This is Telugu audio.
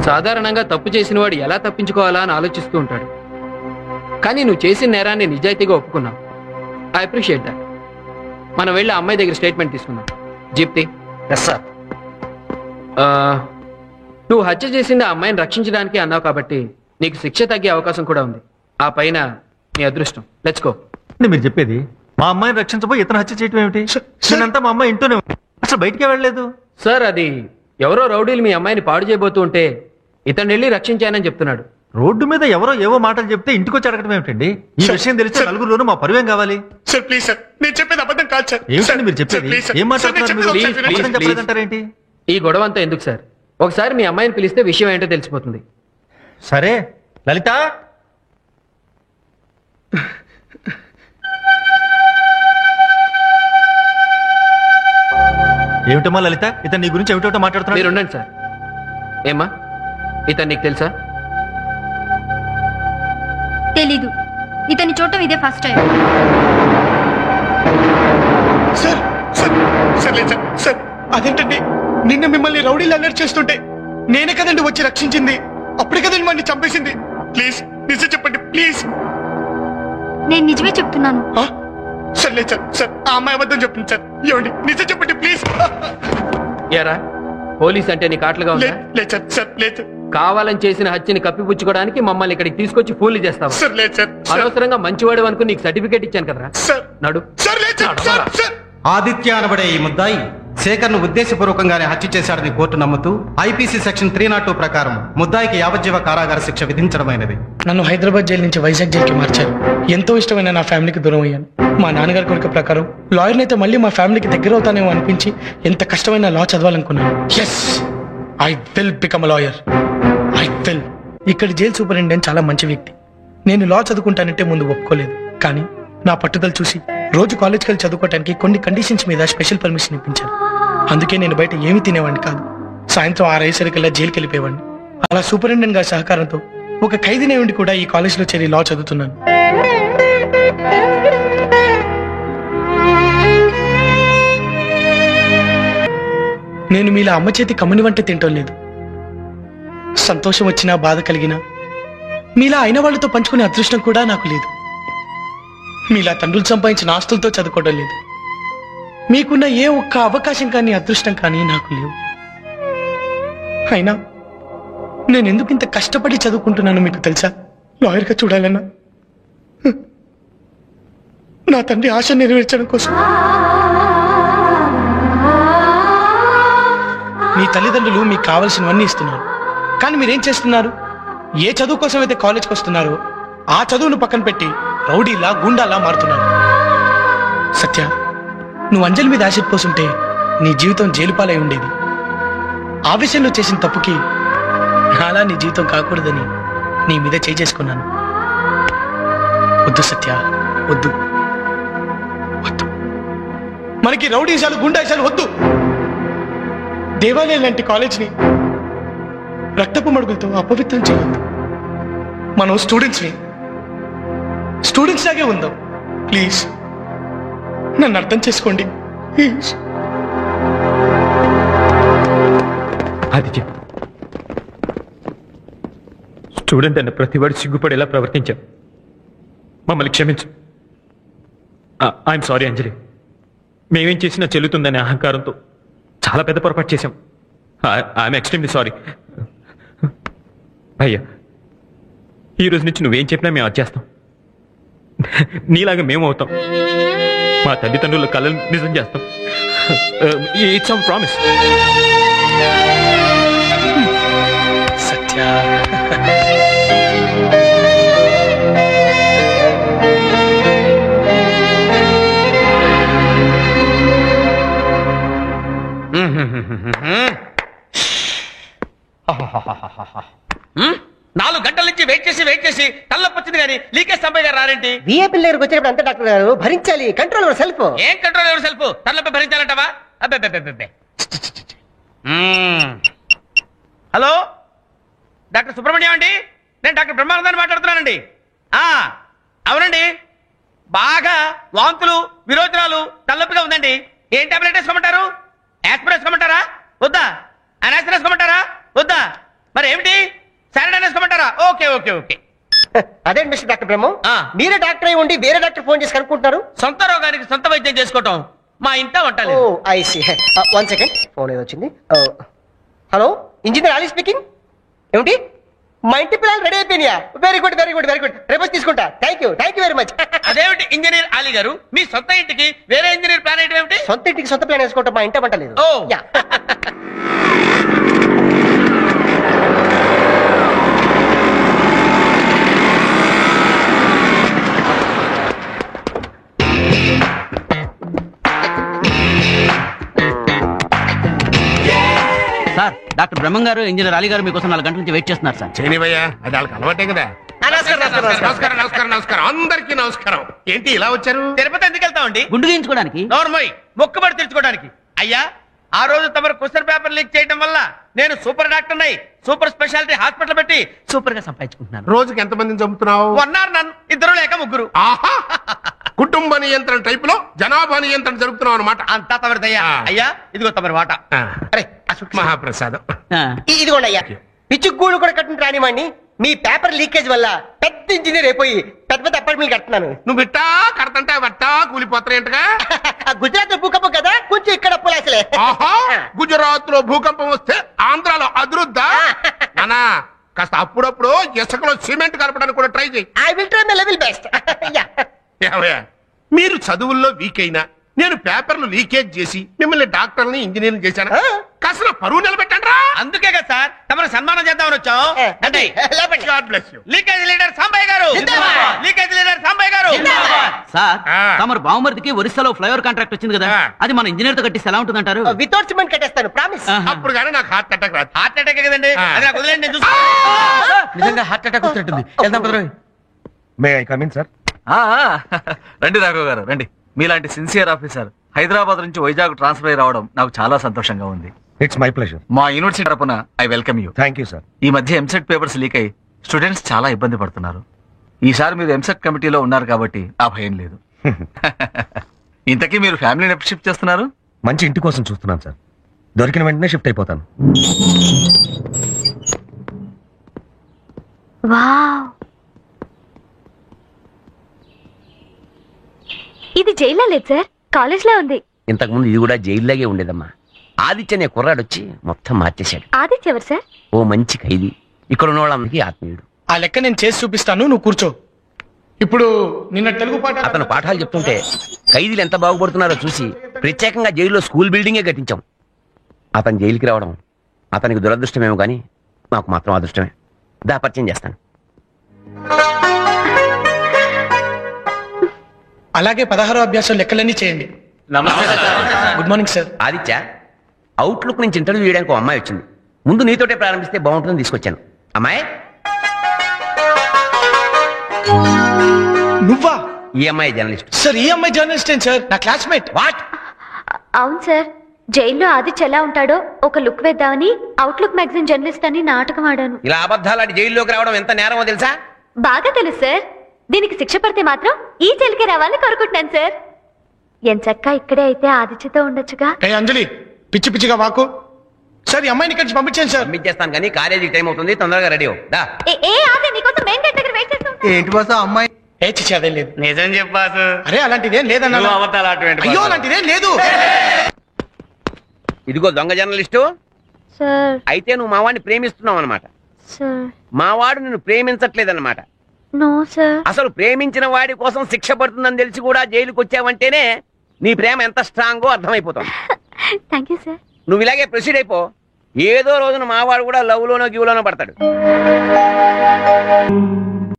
సాధారణంగా తప్పు చేసిన వాడు ఎలా తప్పించుకోవాలా అని ఆలోచిస్తూ ఉంటాడు. కానీ నువ్వు చేసిన నేరాన్ని నిజాయితీగా ఒప్పుకున్నావు. I appreciate that. మనం వెళ్ళి అమ్మాయి దగ్గర స్టేట్మెంట్ తీసుకుందాం. జీప్తి. Yes sir. నువ్వు హత్య చేసింది ఆ అమ్మాయిని రక్షించడానికి అన్నావు కాబట్టి నీకు శిక్ష తగ్గే అవకాశం కూడా ఉంది. ఆ పైన నీ అదృష్టం. Let's go. మీరు చెప్పేది మా అమ్మాయిని రక్షించబోయి ఇతను హత్య చేయటం ఏమిటి? నేనంతా మా అమ్మాయి ఇంట్లోనే అసలు బయటికే వెళ్ళలేదు సార్. అది ఎవరో రౌడీలు మీ అమ్మాయిని పాడు చేయబోతూ ఉంటే ఇతను వెళ్ళి రక్షించానని చెప్తున్నాడు. రోడ్డు మీద ఎవరో ఏవో మాటలు చెప్తే ఇంటికి వచ్చి అడగడం ఏమిటండి? ఈ విషయం తెలిస్తే నలుగురులోనూ మా పరువేం కావాలి? సార్ ప్లీజ్ సార్, నేను చెప్పేది అబద్ధం కాదు సార్. ఏమిటండి మీరు చెప్పేది? ఏం మాట్లాడుతున్నారంటారేంటి? ఈ గొడవ అంతా ఎందుకు సార్? ఒకసారి మీ అమ్మాయిని పిలిస్తే విషయం ఏంటో తెలిసిపోతుంది. సరే లలిత. ఏమిటమ్మా లలిత, ఇతను నీ గురించి ఏమిటో మాట్లాడుతున్నాడు. మీరు ఉండండి సార్. ఏమ్మా, ఇతను నీకు తెలుసా? తెలీదు. ఇతని చూడటం ఇదే first time. Sir sir sir లేదు సార్. సార్ అదేంటండి, నిన్న మిమ్మల్ని రౌడీలు అలర్ట్ చేస్తుంటే నేనే కదండి వచ్చి రక్షించింది. అప్పుడే కదండి మళ్ళీ చంపేసింది. ప్లీజ్ నిజం చెప్పండి ప్లీజ్. నేను నిజమే చెప్తున్నాను. సార్ లేదు సార్. సార్ ఆ అమ్మాయి అబద్ధం చెప్తుంది సార్. ఏమండి నిజం చెప్పండి ప్లీజ్. యారా, పోలీస్ అంటే నీకు ఆటలుగా ఉందా? లేదు సార్. సార్ లేదు. కావాలని చేసిన హత్యని కప్పిపుచ్చుకోవడానికి మమ్మల్ని ఇక్కడికి తీసుకొచ్చి ఫోన్లు చేస్తావు. సార్ లేదు సార్. అనవసరంగా మంచివాడు అనుకుని నీకు సర్టిఫికేట్ ఇచ్చాను కదరా. సార్ నడు. సార్ లేదు సార్. సార్ ఆదిత్య అనబడే ఈ ముద్దాయి శేఖర్ను ఉద్దేశపూర్వకంగానే హత్య చేశాడని కోర్టు నమ్ముతూ ఐపీసీ సెక్షన్ 302 ప్రకారం ముద్దాయికి యావజ్జీవ కారాగార శిక్ష విధించడమైనది. నన్ను హైదరాబాద్ జైలు నుంచి వైజాగ్ జైలుకి మార్చారు. ఎంతో ఇష్టమైన నా ఫ్యామిలీకి దూరం అయ్యాను. మా నాన్నగారి కోరిక ప్రకారం లాయర్ని అయితే మళ్ళీ మా ఫ్యామిలీకి దగ్గర అవుతానేమో అనిపించి ఎంత కష్టమైన లా చదవాలనుకున్నాను. Yes, I will become a lawyer. I will. ఇక్కడ జైలు సూపరింటెండెంట్ చాలా మంచి వ్యక్తి. నేను లా చదువుకుంటానంటే ముందు ఒప్పుకోలేదు. కానీ నా పట్టుదల చూసి రోజు కాలేజ్కి వెళ్ళి చదువుకోవడానికి కొన్ని కండిషన్స్ మీద స్పెషల్ పర్మిషన్ ఇప్పించారు. అందుకే నేను బయట ఏమీ తినేవాడిని కాదు. సాయంత్రం 6 అయ్యేసరికల్లా జైలుకి వెళ్ళిపోయేవాడిని. అలా సూపరింటెండెంట్ గారి సహకారంతో ఒక ఖైదీనే ఉండి కూడా ఈ కాలేజ్లో చేరి లా చదువుతున్నాను. నేను మీలా అమ్మ చేతి కమ్మని వంట తింటం లేదు. సంతోషం వచ్చినా బాధ కలిగినా మీలా అయిన వాళ్ళతో పంచుకునే అదృష్టం కూడా నాకు లేదు. మీలా తండ్రులు సంపాదించిన ఆస్తులతో చదువుకోవడం లేదు. మీకున్న ఏ ఒక్క అవకాశం కానీ అదృష్టం కానీ నాకు లేవు. అయినా నేను ఎందుకు ఇంత కష్టపడి చదువుకుంటున్నాను మీకు తెలుసా? లాయర్గా చూడాలన్నా, నా తండ్రి ఆశ నెరవేర్చడం కోసం. మీ తల్లిదండ్రులు మీకు కావలసినవన్నీ ఇస్తున్నారు. కానీ మీరేం చేస్తున్నారు? ఏ చదువు కోసం అయితే కాలేజ్కి వస్తున్నారో ఆ చదువును పక్కన పెట్టి రౌడీలా గుండాలా మారుతున్నారు. సత్య, నువ్వు అంజలి మీద యాసిడ్ పోసుంటే నీ జీవితం జైలుపాలై ఉండేది. ఆ విషయంలో చేసిన తప్పుకి అలా నీ జీవితం కాకూడదని నీ మీద చేసుకున్నాను. వద్దు సత్య, వద్దు వద్దు. మనకి రౌడీశాలు గుండాయిశాలు వద్దు. దేవాలయం లాంటి కాలేజ్ని రక్తపు మడుగులతో అపవిత్రం చేయొద్దు. మనం స్టూడెంట్స్ లాగే ఉందాం. ప్లీజ్ నన్ను అర్థం చేసుకోండి. ప్లీజ్. ఆదిత్య, స్టూడెంట్ అన్న ప్రతివాడు సిగ్గుపడేలా ప్రవర్తించాం. మమ్మల్ని క్షమించు. ఐఎమ్ సారీ అంజలి. మేమేం చేసినా చెల్లుతుందనే అహంకారంతో చాలా పెద్ద పొరపాటు చేశాం. I'm extremely sorry. భయ్యా, ఈ రోజు నుంచి నువ్వేం చెప్పినా మేము వచ్చేస్తాం. నీలాగా మేము అవుతాం. మా తల్లిదండ్రుల కళలు నిజం చేస్తాం. It's our promise. సత్య, నాలుగు గంటల నుంచి వెయిట్ చేసి తల్లొప్పొచ్చింది కానీ లీకేజ్ సంపై గారు రారేంటి? విఏపీ దగ్గరకు వచ్చినప్పుడు అంతే డాక్టర్ గారు భరించాలి. Control your self. ఏం కంట్రోల్ యువర్ సెల్ఫ్? తల్లొప్పి భరించాలంటావా? అబ్బే. హలో డాక్టర్ సుబ్రహ్మణ్యం అండి? నేను డాక్టర్ బ్రహ్మానందాన్ని మాట్లాడుతున్నానండి. అవునండి, బాగా వాంతులు విరోచనాలు తలనొప్పిగా ఉందండి. ఏం టాబ్లెట్ వేసుకోమంటారు? యాస్పిరిన్ వేసుకోమంటారా వద్దా? అనాసిన్ వేసుకోమంటారా వద్దా? మరి ఏమిటి, సానిటైజర్ వేసుకోమంటారా? Okay okay okay. అదే మిస్టర్ డాక్టర్ బ్రహ్మం, మీరే డాక్టర్ అయి ఉండి వేరే డాక్టర్ ఫోన్ చేసి కనుక్కుంటారు. సొంత రోగానికి సొంత వైద్యం చేసుకోవటం మా ఇంట వంటలు. I see. 1 సెకండ్, ఫోన్ ఏదో వచ్చింది. Hello, engineer Ali speaking. ఏమిటి, మా ఇంటి పిల్లలు రెడీ అయిపోయినాయా? Very good very good very good, రేపు వచ్చి తీసుకుంటా. Thank you very much. అదేమిటి ఇంజనీర్ అలీ గారు, మీ సొంత ఇంటికి వేరే ఇంజనీర్ ప్లాన్ ఏంటి ఏమిటి? సొంత ఇంటికి సొంత ప్లాన్ వేసుకోవటం మా ఇంట వంటలేదు. ఓ యా. సార్, డాక్టర్ బ్రహ్మం గారు ఇంజనీర్ అలీ గారు మీకోసం 4 గంటల నుంచి వెయిట్ చేస్తున్నారు సార్. చేయనివయ్యా, అది వాళ్ళకి అలవాటే కదా. నమస్కారం నమస్కారం నమస్కారం, అందరికీ నమస్కారం. ఏంటి ఇలా వచ్చారు? తిరుపతి ఎందుకు వెళ్తామండి? గుండు గీయించుకోవడానికి. నోర్మోయ్, మొక్కుబడి తీర్చుకోవడానికి. అయ్యా, ఆ రోజు తమరు క్వశ్చన్ పేపర్ లీక్ చేయడం వల్ల నేను సూపర్ డాక్టర్ అయి సూపర్ స్పెషాలిటీ హాస్పిటల్ పెట్టి సూపర్ గా సంపాదించుకుంటున్నాను. రోజుకి ఎంతమందిని చంపుతున్నావు? 1 or none, 2 లేక 3. ఆహా, కుటుంబ నియంత్రణ టైప్ లో జనాభా నియంత్రణ జరుపుతున్నావు అనమాట. అంతా తమరిదయ్యా. అయ్యా, ఇదిగో తమరి వాట. అరే మహాప్రసాదం. ఇదిగోండి అయ్యా, పిచ్చుగూడు కూడా కట్టిన రానివ్వండి. మీ పేపర్ లీకేజ్ వల్ల పెద్ద ఇంజనీర్ అయిపోయి పెద్ద పెద్ద అపార్ట్మెంట్ కడుతున్నాను. నువ్వు బిట్టా కడతంటే వట్టా కూలిపోతాయంటగా. గుజరాత్ లో భూకంపం కదా, కొంచెం ఇక్కడ అప్పులేసలే. ఆహా, గుజరాత్ లో భూకంపం వస్తే ఆంధ్రాలో అదురుద్దా? నానా, కాస్త అప్పుడప్పుడు ఇసుకలో సిమెంట్ కలపడానికి కూడా ట్రై చేయి. I will try my level best. మీరు చదువుల్లో వీక్ అయినా నేను పేపర్లు లీకేజ్ చేసి మిమ్మల్ని డాక్టర్ని ఇంజనీరింగ్ చేశాను. కాస్త నా పరువు నిలబెట్టండి రా. అందుకే కదా సార్ తమరు సన్మానం చేద్దామని వచ్చాం. God bless you. Leakage leader Sambaiah గారు, లీకేజ్ లీడర్ సాంబయ్య గారు. సార్, తమరు బావమరిదికి ఒరిస్సాలో ఫ్లైఓవర్ కాంట్రాక్ట్ వచ్చింది కదా, అది మన ఇంజనీర్ తో కట్టిస్తే ఎలా ఉంటుందంటారు? వితౌట్ సిమెంట్ కట్టేస్తాను, ప్రామిస్. అప్పుడు కానీ నాకు హార్ట్ అటాక్ రాదు. హార్ట్ అటాక్ కదండి, అది నాకు వదిలేండి, నేను చూసుకుంటాను. నిజంగా హార్ట్ అటాక్ వస్తున్నట్టుంది. వెళ్దాం కుదరవి. May I come in sir? రండి రాఘవ్ గారు, రండి. మీలాంటి సిన్సియర్ ఆఫీసర్ హైదరాబాద్ నుంచి వైజాగ్ ట్రాన్స్ఫర్ అయి రావడం నాకు చాలా సంతోషంగా ఉంది. It's my pleasure. మా యూనివర్సిటీ తరపున I welcome you. Thank you sir. ఈ మధ్య ఎంసెట్ పేపర్స్ లీక్ అయి స్టూడెంట్స్ చాలా ఇబ్బంది పడుతున్నారు. ఈసారి మీరు ఎంసెట్ కమిటీలో ఉన్నారు కాబట్టి ఆ భయం లేదు. ఇంతకీ మీరు ఫ్యామిలీని ఎప్పుడు షిఫ్ట్ చేస్తున్నారు? మంచి ఇంటి కోసం చూస్తున్నాను సార్. దొరికిన వెంటనే షిఫ్ట్ అయిపోతాను. వావ్, ఇది జైల్లో లేదు సార్, కాలేజ్ లో ఉంది. ఇంతకుముందు ఇది కూడా జైల్లాగే ఉండేదమ్మా. ఆదిత్య అనే కుర్రాడొచ్చి మొత్తం మార్చేశాడు. ఆదిత్య ఎవరు సార్? ఓ మంచి ఖైదీ, ఇక్కడ ఉన్న వాళ్ళందరికీ ఆత్మీయుడు. ఆ లెక్క నేను చేసి చూపిస్తాను, నువ్వు కూర్చో. ఇప్పుడు నిన్న తెలుగు పాట అతను పాఠాలు చెప్తుంటే ఖైదీలు ఎంత బాగుపడుతున్నారో చూసి ప్రత్యేకంగా జైల్లో స్కూల్ బిల్డింగే కట్టించాం. అతను జైలుకి రావడం అతనికి దురదృష్టమేమో కానీ నాకు మాత్రం అదృష్టమే. దా పరిచయం చేస్తాను. అలాగే 16వ అభ్యాసం లెక్కలన్నీ చేయండి. Good morning sir. Aditya, outlook నుంచి ఇంటర్వ్యూ చేయడానికి ఒక అమ్మాయి వచ్చింది. ముందు నీతోటే ప్రారంభిస్తే బాగుంటుందని తీసుకొచ్చాను. అమ్మాయి, నువ్వా? ఈ అమ్మాయి జర్నలిస్ట్ సార్. ఈ అమ్మాయి జర్నలిస్ట్ ఏం సార్? నా క్లాస్మేట్. వాట్? అవును సార్, జైల్లో ఆదిత్య ఎలా ఉంటాడో ఒక లుక్ వేద్దామని అవుట్లుక్ మ్యాగజైన్ జర్నలిస్ట్ అని నాటకం ఆడాను. ఇలా అబద్ధాలాడి జైల్లోకి రావడం ఎంత నేరమో తెలుసా? బాగా తెలుసు సార్. దీనికి శిక్ష పడితే మాత్రం ఈ జైలుకి రావాలని కోరుకుంటున్నాను సార్. ఎంచక్కా ఇక్కడే అయితే ఆదిత్యతో ఉండొచ్చుగా. ఏ అంజలి, పిచ్చి పిచ్చిగా వాకు. సార్, ఈ అమ్మాయిని ఇక్కడి పంపించాను సార్. పంపించేస్తాను కానీ కాలేజీకి టైం అవుతుంది, తొందరగా రెడీ అవ్వు. దా. ఏ ఆది, నీకోసం మెయిన్ గేట్ దగ్గర వెయిట్ చేస్తాం. ఏంటి బాస అమ్మాయి? ఏ చిచ్చి, అదేం లేదు. నిజం చెప్పాసు. అరే అలాంటిదేం లేదన్నా. అయ్యో అలాంటిదేం లేదు. ఇదిగో దొంగ జర్నలిస్టు. సార్. అయితే నువ్వు మా వాడిని ప్రేమిస్తున్నావు అనమాట. సార్. మా వాడు నిన్ను ప్రేమించట్లేదన్నమాట. No sir. అసలు ప్రేమించిన వాడి కోసం శిక్ష పడుతుందని తెలిసి కూడా జైలుకి వచ్చావంటేనే నీ ప్రేమ ఎంత స్ట్రాంగో అర్థమైపోతుంది. Thank you sir. నువ్వు ఇలాగే ప్రొసీడ్ అయిపో. ఏదో రోజున మావాడు కూడా లవ్ లోనో గివ్ లోనో పడతాడు.